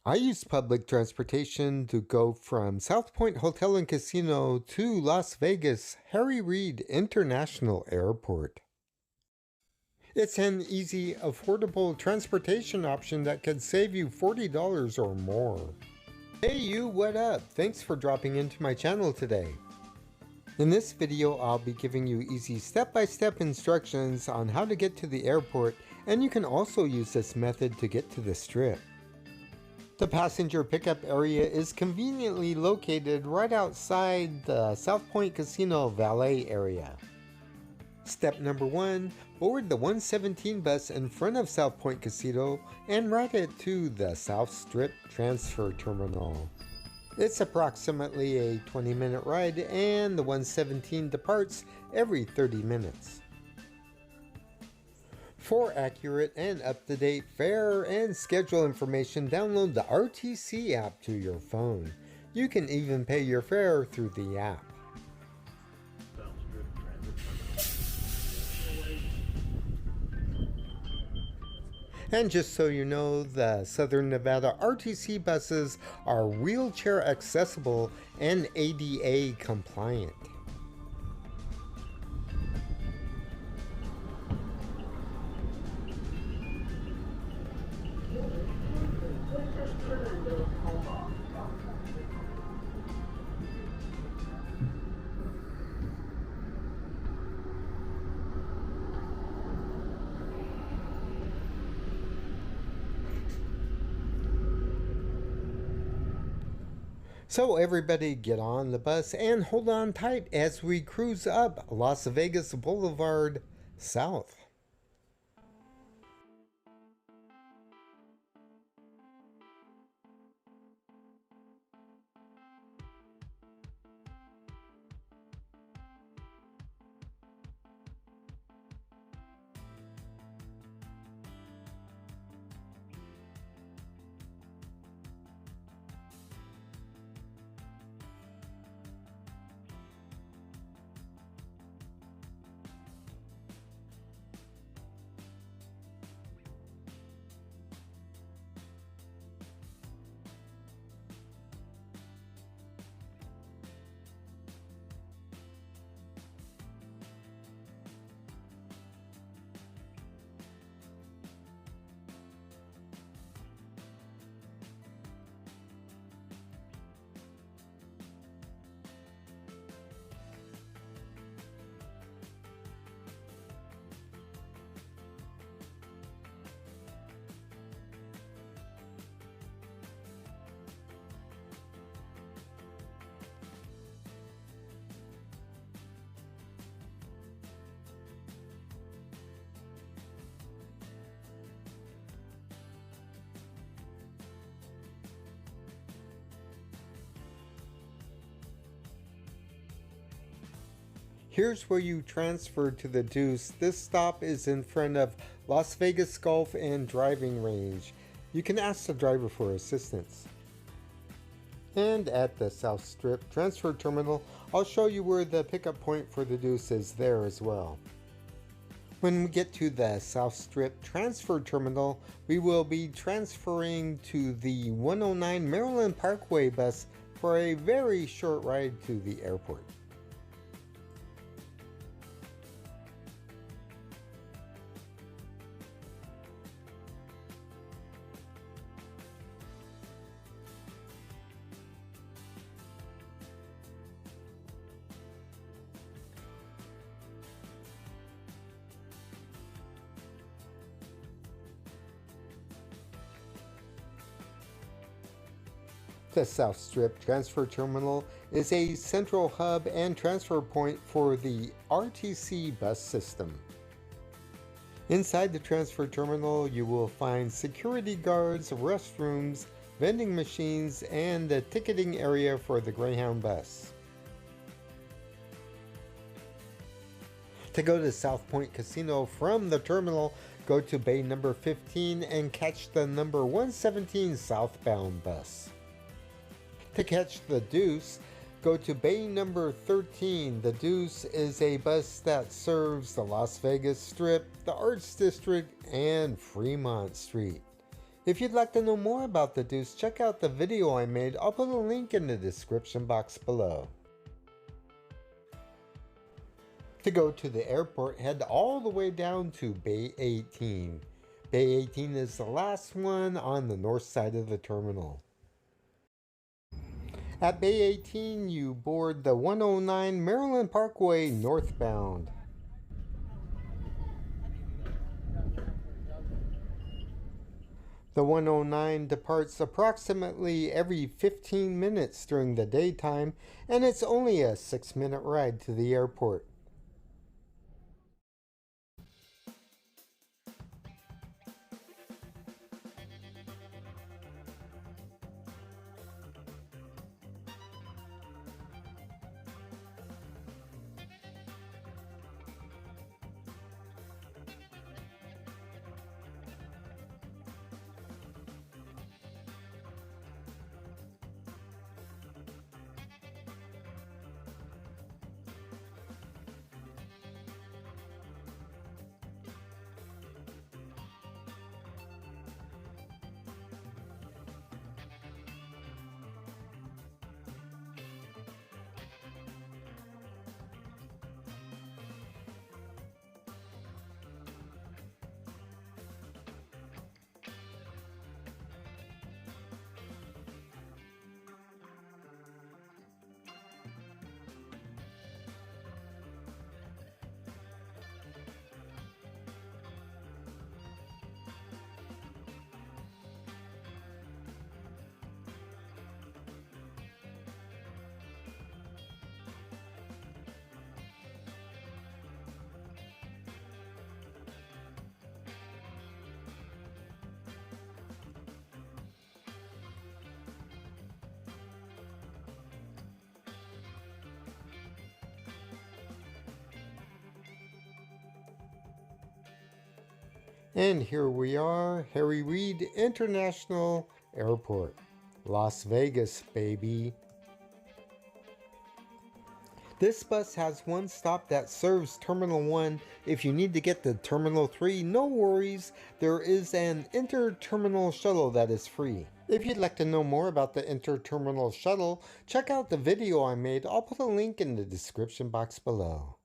I use public transportation to go from Southpoint Hotel and Casino to Las Vegas Reid International Airport. It's an easy, affordable transportation option that could save you $40 or more. Hey you, what up? Thanks for dropping into my channel today. In this video, I'll be giving you easy step-by-step instructions on how to get to the airport, and you can also use this method to get to the Strip. The passenger pickup area is conveniently located right outside the Southpoint Casino valet area. Step number 1, board the 117 bus in front of Southpoint Casino and ride it to the South Strip Transfer Terminal. It's approximately a 20-minute ride, and the 117 departs every 30 minutes. For accurate and up-to-date fare and schedule information, download the RTC app to your phone. You can even pay your fare through the app. And just so you know, the Southern Nevada RTC buses are wheelchair accessible and ADA compliant. So everybody get on the bus and hold on tight as we cruise up Las Vegas Boulevard South. Here's where you transfer to the Deuce. This stop is in front of Las Vegas Golf and Driving Range. You can ask the driver for assistance. And at the South Strip Transfer Terminal, I'll show you where the pickup point for the Deuce is there as well. When we get to the South Strip Transfer Terminal, we will be transferring to the 109 Maryland Parkway bus for a very short ride to the airport. The South Strip Transfer Terminal is a central hub and transfer point for the RTC bus system. Inside the transfer terminal, you will find security guards, restrooms, vending machines, and the ticketing area for the Greyhound bus. To go to Southpoint Casino from the terminal, go to bay number 15 and catch the number 117 southbound bus. To catch the Deuce, go to bay number 13. The Deuce is a bus that serves the Las Vegas Strip, the Arts District, and Fremont Street. If you'd like to know more about the Deuce, check out the video I made. I'll put a link in the description box below. To go to the airport, head all the way down to Bay 18. Bay 18 is the last one on the north side of the terminal. At Bay 18, you board the 109 Maryland Parkway northbound. The 109 departs approximately every 15 minutes during the daytime, and it's only a 6-minute ride to the airport. And here we are, Harry Reid International Airport, Las Vegas, baby. This bus has one stop that serves Terminal 1. If you need to get to Terminal 3, no worries. There is an inter-terminal shuttle that is free. If you'd like to know more about the inter-terminal shuttle, check out the video I made. I'll put a link in the description box below.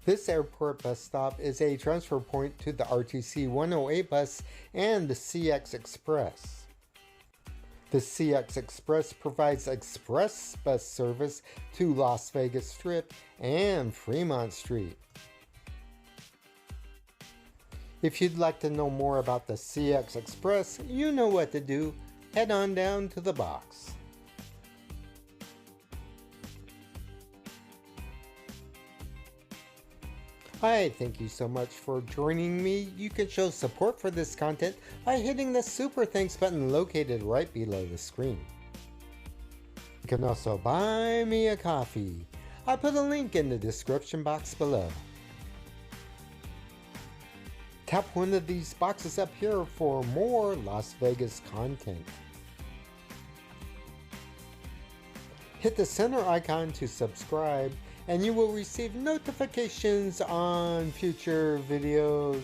This airport bus stop is a transfer point to the RTC 108 bus and the CX Express. The CX Express provides express bus service to Las Vegas Strip and Fremont Street. If you'd like to know more about the CX Express, you know what to do. Head on down to the box. Hi, thank you so much for joining me. You can show support for this content by hitting the super thanks button located right below the screen. You can also buy me a coffee. I put a link in the description box below. Tap one of these boxes up here for more Las Vegas content. Hit the center icon to subscribe, and you will receive notifications on future videos.